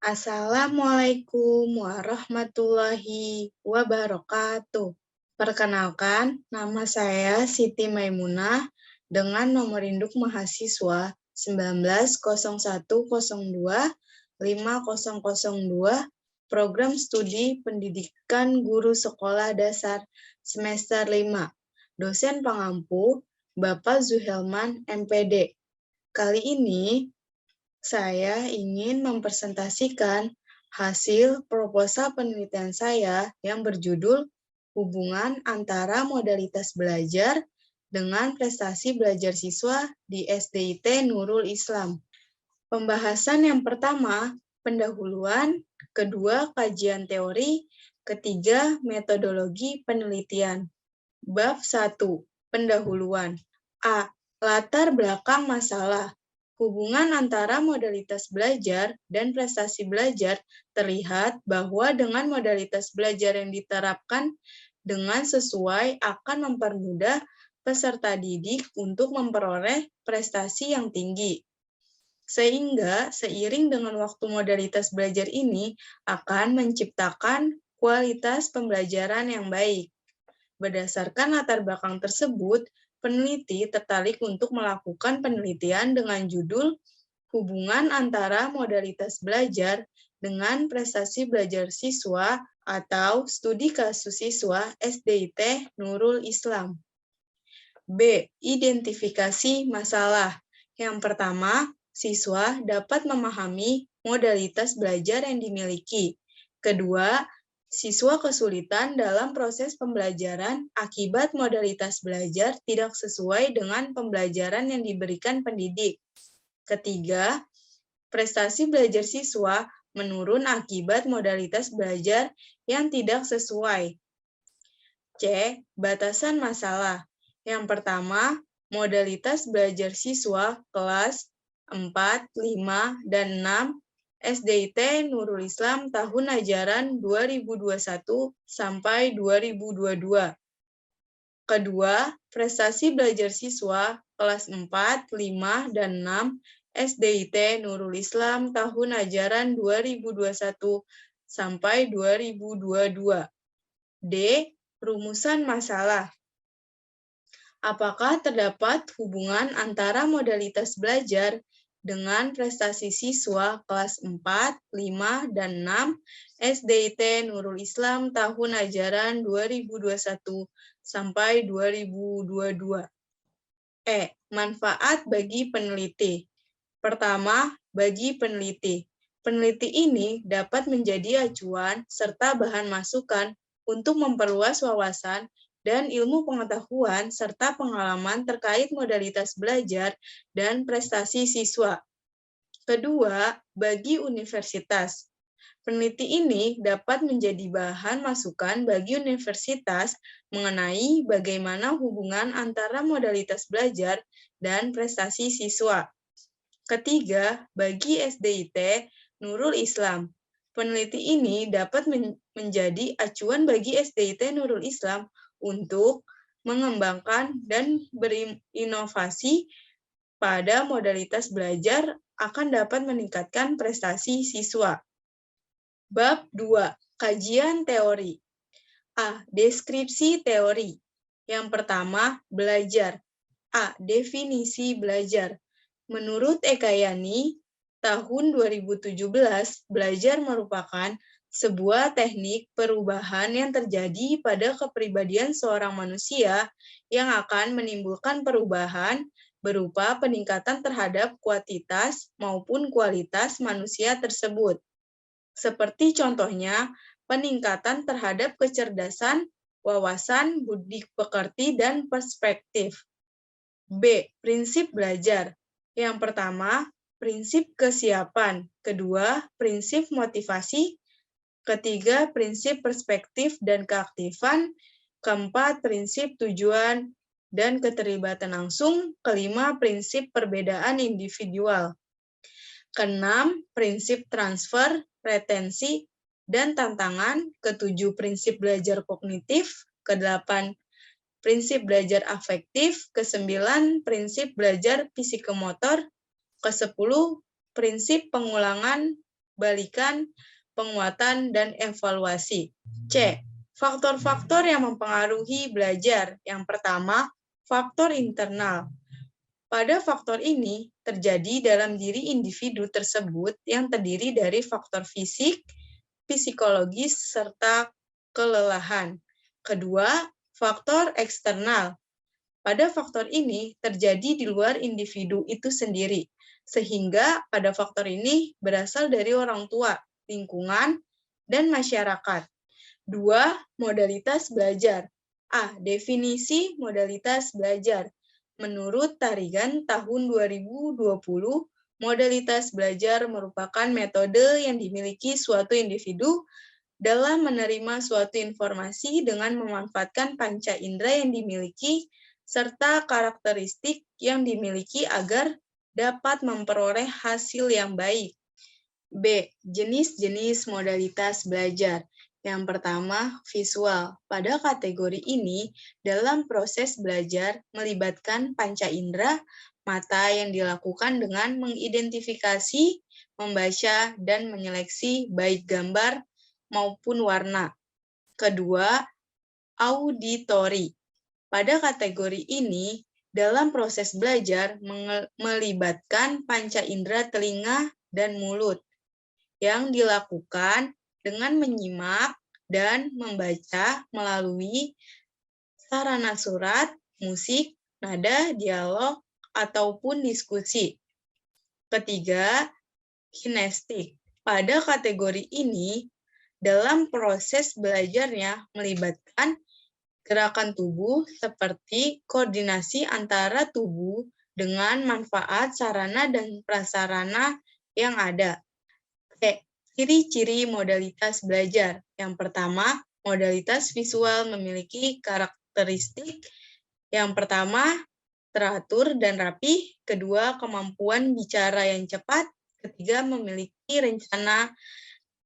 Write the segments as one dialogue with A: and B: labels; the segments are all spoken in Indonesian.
A: Assalamualaikum warahmatullahi wabarakatuh. Perkenalkan, nama saya Siti Maimunah dengan nomor induk mahasiswa 1901025002 Program Studi Pendidikan Guru Sekolah Dasar semester 5. Dosen pengampu Bapak Zuhelman MPD. Kali ini saya ingin mempresentasikan hasil proposal penelitian saya yang berjudul Hubungan antara modalitas belajar dengan prestasi belajar siswa di SDIT Nurul Islam. Pembahasan yang pertama, pendahuluan, kedua, kajian teori, ketiga, metodologi penelitian. Bab 1, pendahuluan. A. Latar belakang masalah. Hubungan antara modalitas belajar dan prestasi belajar terlihat bahwa dengan modalitas belajar yang diterapkan dengan sesuai akan mempermudah peserta didik untuk memperoleh prestasi yang tinggi. Sehingga seiring dengan waktu modalitas belajar ini akan menciptakan kualitas pembelajaran yang baik. Berdasarkan latar belakang tersebut, peneliti tertarik untuk melakukan penelitian dengan judul Hubungan antara modalitas belajar dengan prestasi belajar siswa atau studi kasus siswa SDIT Nurul Islam. B. Identifikasi masalah. Yang pertama, siswa dapat memahami modalitas belajar yang dimiliki. Kedua, siswa kesulitan dalam proses pembelajaran akibat modalitas belajar tidak sesuai dengan pembelajaran yang diberikan pendidik. Ketiga, prestasi belajar siswa menurun akibat modalitas belajar yang tidak sesuai. C. Batasan masalah. Yang pertama, modalitas belajar siswa kelas 4, 5, dan 6 SDIT Nurul Islam tahun ajaran 2021 sampai 2022. Kedua, prestasi belajar siswa kelas 4, 5, dan 6 SDIT Nurul Islam tahun ajaran 2021 sampai 2022. D. Rumusan masalah. Apakah terdapat hubungan antara modalitas belajar dengan prestasi siswa kelas 4, 5, dan 6 SDIT Nurul Islam tahun ajaran 2021 sampai 2022. E. Manfaat bagi peneliti. Pertama, bagi peneliti. Peneliti ini dapat menjadi acuan serta bahan masukan untuk memperluas wawasan dan ilmu pengetahuan serta pengalaman terkait modalitas belajar dan prestasi siswa. Kedua, bagi universitas. Peneliti ini dapat menjadi bahan masukan bagi universitas mengenai bagaimana hubungan antara modalitas belajar dan prestasi siswa. Ketiga, bagi SDIT Nurul Islam. Peneliti ini dapat menjadi acuan bagi SDIT Nurul Islam untuk mengembangkan dan berinovasi pada modalitas belajar akan dapat meningkatkan prestasi siswa. Bab 2. Kajian teori. A. Deskripsi teori. Yang pertama, belajar. A. Definisi belajar. Menurut Ekayani, tahun 2017, belajar merupakan sebuah teknik perubahan yang terjadi pada kepribadian seorang manusia yang akan menimbulkan perubahan berupa peningkatan terhadap kuantitas maupun kualitas manusia tersebut. Seperti contohnya, peningkatan terhadap kecerdasan, wawasan, budi pekerti, dan perspektif. B. Prinsip belajar. Yang pertama, prinsip kesiapan. Kedua, prinsip motivasi. Ketiga, prinsip perspektif dan keaktifan. Keempat, prinsip tujuan dan keterlibatan langsung. Kelima, prinsip perbedaan individual. Keenam, prinsip transfer, retensi, dan tantangan. Ketujuh, prinsip belajar kognitif. Kedelapan, prinsip belajar afektif. Kesembilan, prinsip belajar psikomotor. Kesepuluh, prinsip pengulangan balikan, penguatan, dan evaluasi. C. Faktor-faktor yang mempengaruhi belajar. Yang pertama, faktor internal. Pada faktor ini terjadi dalam diri individu tersebut yang terdiri dari faktor fisik, psikologis, serta kelelahan. Kedua, faktor eksternal. Pada faktor ini terjadi di luar individu itu sendiri, sehingga pada faktor ini berasal dari orang tua, lingkungan, dan masyarakat. Dua, modalitas belajar. A. Definisi modalitas belajar. Menurut Tarigan tahun 2020, modalitas belajar merupakan metode yang dimiliki suatu individu dalam menerima suatu informasi dengan memanfaatkan panca indera yang dimiliki serta karakteristik yang dimiliki agar dapat memperoleh hasil yang baik. B. Jenis-jenis modalitas belajar. Yang pertama, visual. Pada kategori ini, dalam proses belajar melibatkan panca indera mata yang dilakukan dengan mengidentifikasi, membaca, dan menyeleksi baik gambar maupun warna. Kedua, auditori. Pada kategori ini, dalam proses belajar melibatkan panca indera telinga dan mulut yang dilakukan dengan menyimak dan membaca melalui sarana surat, musik, nada, dialog, ataupun diskusi. Ketiga, kinestik. Pada kategori ini, dalam proses belajarnya melibatkan gerakan tubuh seperti koordinasi antara tubuh dengan manfaat sarana dan prasarana yang ada. Ciri-ciri modalitas belajar. Yang pertama, modalitas visual memiliki karakteristik. Yang pertama, teratur dan rapi. Kedua, kemampuan bicara yang cepat. Ketiga, memiliki rencana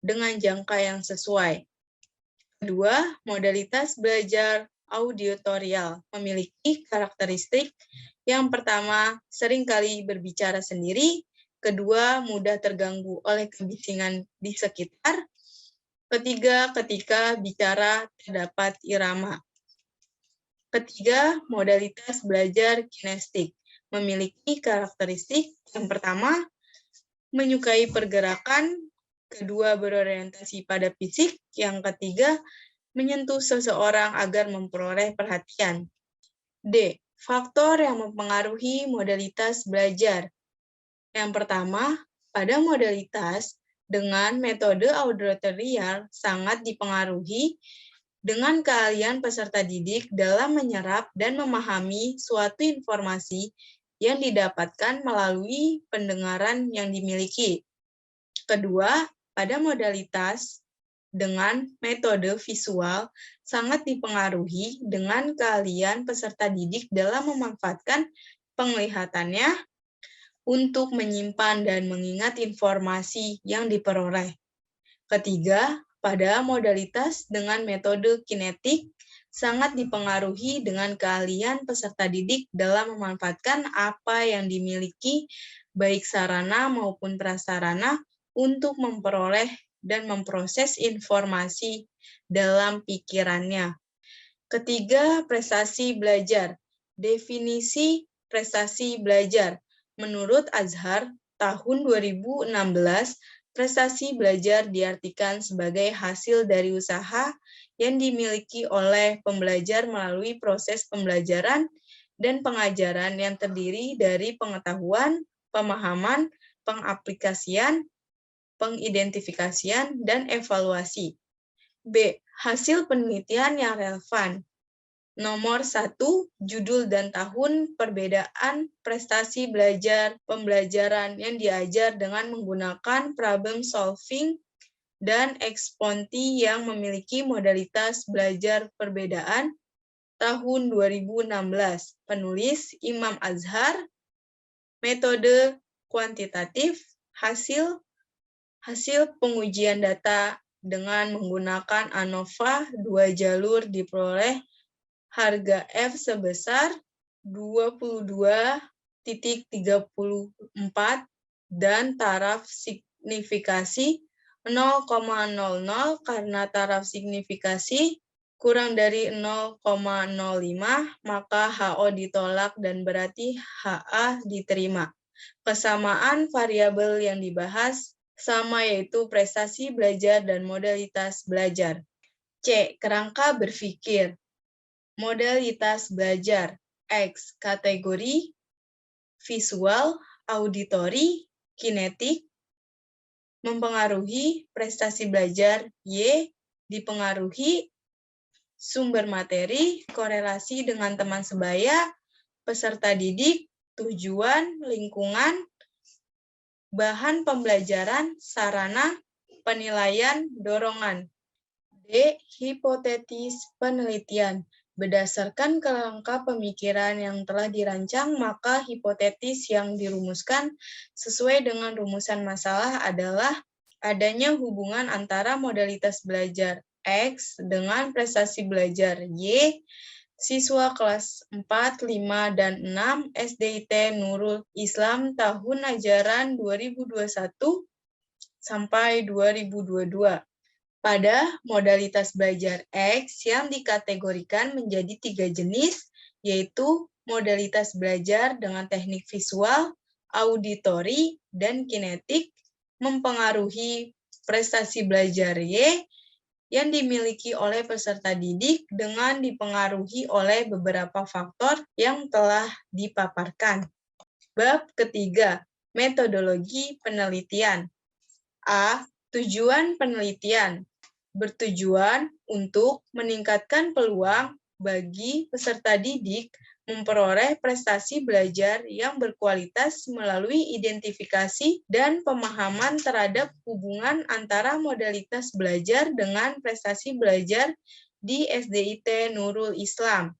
A: dengan jangka yang sesuai. Kedua, modalitas belajar auditorial memiliki karakteristik. Yang pertama, seringkali berbicara sendiri. Kedua, mudah terganggu oleh kebisingan di sekitar. Ketiga, ketika bicara terdapat irama. Ketiga, modalitas belajar kinestik memiliki karakteristik. Yang pertama, menyukai pergerakan. Kedua, berorientasi pada fisik. Yang ketiga, menyentuh seseorang agar memperoleh perhatian. D. Faktor yang mempengaruhi modalitas belajar. Yang pertama, pada modalitas dengan metode auditorial sangat dipengaruhi dengan keahlian peserta didik dalam menyerap dan memahami suatu informasi yang didapatkan melalui pendengaran yang dimiliki. Kedua, pada modalitas dengan metode visual sangat dipengaruhi dengan keahlian peserta didik dalam memanfaatkan penglihatannya untuk menyimpan dan mengingat informasi yang diperoleh. Ketiga, pada modalitas dengan metode kinetik sangat dipengaruhi dengan keahlian peserta didik dalam memanfaatkan apa yang dimiliki baik sarana maupun prasarana untuk memperoleh dan memproses informasi dalam pikirannya. Ketiga, prestasi belajar. Definisi prestasi belajar. Menurut Azhar, tahun 2016, prestasi belajar diartikan sebagai hasil dari usaha yang dimiliki oleh pembelajar melalui proses pembelajaran dan pengajaran yang terdiri dari pengetahuan, pemahaman, pengaplikasian, pengidentifikasian, dan evaluasi. B. Hasil penelitian yang relevan. Nomor 1, judul dan tahun perbedaan prestasi belajar pembelajaran yang diajar dengan menggunakan problem solving dan eksponti yang memiliki modalitas belajar perbedaan tahun 2016. Penulis Imam Azhar. Metode kuantitatif, hasil pengujian data dengan menggunakan ANOVA 2 jalur diperoleh harga F sebesar 22,34 dan taraf signifikasi 0,00 karena taraf signifikasi kurang dari 0,05, maka HO ditolak dan berarti HA diterima. Kesamaan variabel yang dibahas sama, yaitu prestasi belajar dan modalitas belajar. C. Kerangka berpikir. Modalitas belajar. X. Kategori visual, auditori, kinetik, mempengaruhi prestasi belajar. Y. Dipengaruhi sumber materi, korelasi dengan teman sebaya, peserta didik, tujuan, lingkungan, bahan pembelajaran, sarana, penilaian, dorongan. D. Hipotetis penelitian. Berdasarkan kerangka pemikiran yang telah dirancang, maka hipotetis yang dirumuskan sesuai dengan rumusan masalah adalah adanya hubungan antara modalitas belajar X dengan prestasi belajar Y. Siswa kelas 4, 5, dan 6 SDIT Nurul Islam tahun ajaran 2021 sampai 2022. Pada modalitas belajar X yang dikategorikan menjadi 3 jenis, yaitu modalitas belajar dengan teknik visual, auditori, dan kinetik, mempengaruhi prestasi belajar Y yang dimiliki oleh peserta didik dengan dipengaruhi oleh beberapa faktor yang telah dipaparkan. Bab ketiga, metodologi penelitian. A. Tujuan penelitian. Bertujuan untuk meningkatkan peluang bagi peserta didik memperoleh prestasi belajar yang berkualitas melalui identifikasi dan pemahaman terhadap hubungan antara modalitas belajar dengan prestasi belajar di SDIT Nurul Islam.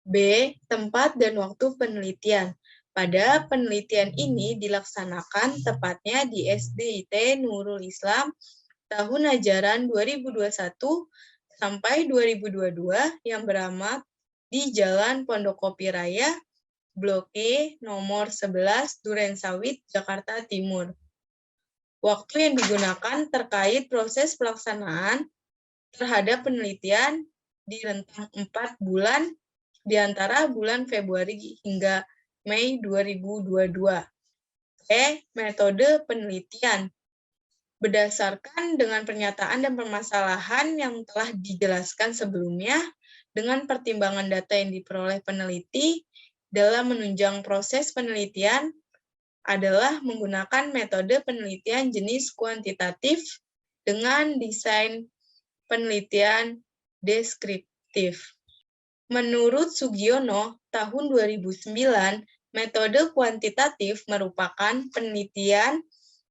A: B. Tempat dan waktu penelitian. Pada penelitian ini dilaksanakan tepatnya di SDIT Nurul Islam tahun ajaran 2021 sampai 2022 yang beramat di Jalan Pondokopi Raya, Blok E, nomor 11, Durensawit, Jakarta Timur. Waktu yang digunakan terkait proses pelaksanaan terhadap penelitian di rentang 4 bulan di antara bulan Februari hingga Mei 2022. Metode penelitian. Berdasarkan dengan pernyataan dan permasalahan yang telah dijelaskan sebelumnya, dengan pertimbangan data yang diperoleh peneliti dalam menunjang proses penelitian adalah menggunakan metode penelitian jenis kuantitatif dengan desain penelitian deskriptif. Menurut Sugiono, tahun 2009, metode kuantitatif merupakan penelitian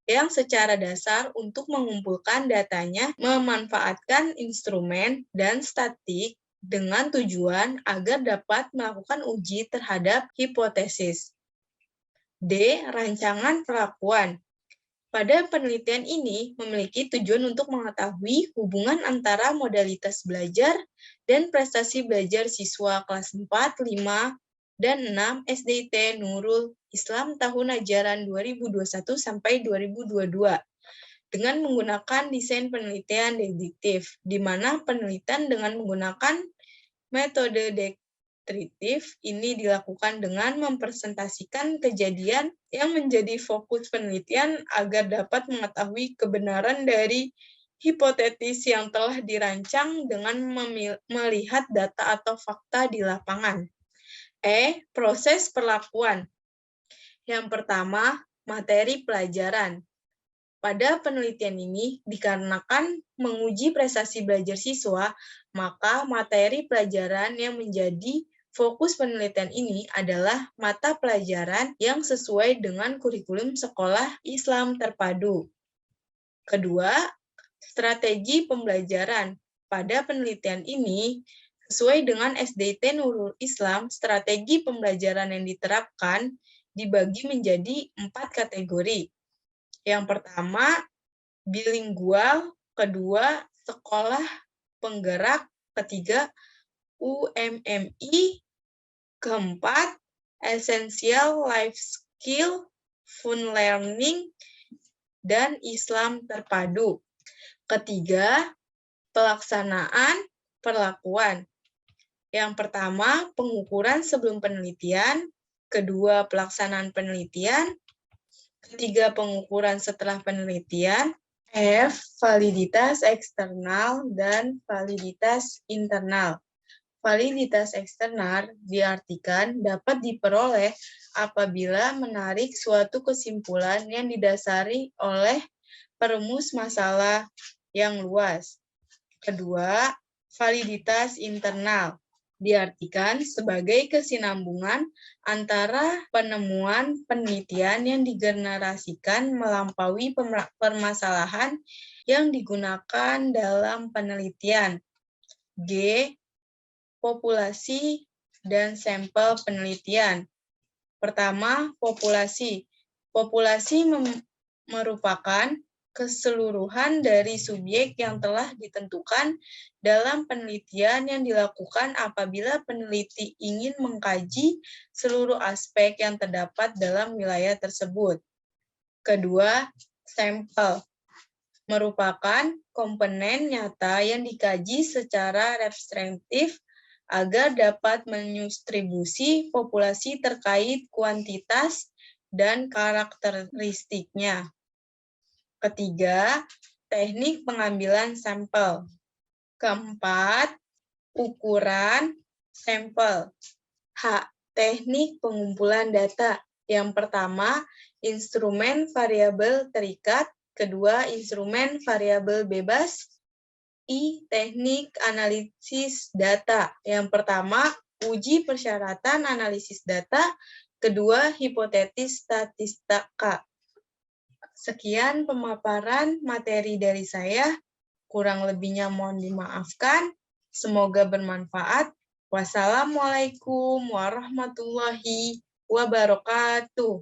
A: yang secara dasar untuk mengumpulkan datanya memanfaatkan instrumen dan statistik dengan tujuan agar dapat melakukan uji terhadap hipotesis. D. Rancangan perlakuan. Pada penelitian ini memiliki tujuan untuk mengetahui hubungan antara modalitas belajar dan prestasi belajar siswa kelas 4, 5, dan 6 SDIT Nurul Islam tahun ajaran 2021 sampai 2022 dengan menggunakan desain penelitian deduktif, di mana penelitian dengan menggunakan metode deskriptif ini dilakukan dengan mempresentasikan kejadian yang menjadi fokus penelitian agar dapat mengetahui kebenaran dari hipotetis yang telah dirancang dengan melihat data atau fakta di lapangan. Proses perlakuan. Yang pertama, materi pelajaran. Pada penelitian ini, dikarenakan menguji prestasi belajar siswa, maka materi pelajaran yang menjadi fokus penelitian ini adalah mata pelajaran yang sesuai dengan kurikulum sekolah Islam terpadu. Kedua, strategi pembelajaran. Pada penelitian ini, sesuai dengan SDIT Nurul Islam, strategi pembelajaran yang diterapkan dibagi menjadi 4 kategori. Yang pertama, bilingual, kedua, sekolah penggerak, ketiga, UMMI, keempat, essential life skill, fun learning, dan Islam terpadu. Ketiga, pelaksanaan perlakuan. Yang pertama, pengukuran sebelum penelitian. Kedua, pelaksanaan penelitian. Ketiga, pengukuran setelah penelitian. F, validitas eksternal dan validitas internal. Validitas eksternal diartikan dapat diperoleh apabila menarik suatu kesimpulan yang didasari oleh perumus masalah yang luas. Kedua, validitas internal diartikan sebagai kesinambungan antara penemuan penelitian yang digenerasikan melampaui permasalahan yang digunakan dalam penelitian. G, populasi dan sampel penelitian. Pertama, populasi. Populasi merupakan keseluruhan dari subjek yang telah ditentukan dalam penelitian yang dilakukan apabila peneliti ingin mengkaji seluruh aspek yang terdapat dalam wilayah tersebut. Kedua, sampel merupakan komponen nyata yang dikaji secara representatif agar dapat mendistribusi populasi terkait kuantitas dan karakteristiknya. Ketiga, teknik pengambilan sampel. Keempat, ukuran sampel. H, teknik pengumpulan data. Yang pertama, instrumen variabel terikat. Kedua, instrumen variabel bebas. I, teknik analisis data. Yang pertama, uji persyaratan analisis data. Kedua, hipotesis statistika. Sekian pemaparan materi dari saya. Kurang lebihnya mohon dimaafkan. Semoga bermanfaat. Wassalamualaikum warahmatullahi wabarakatuh.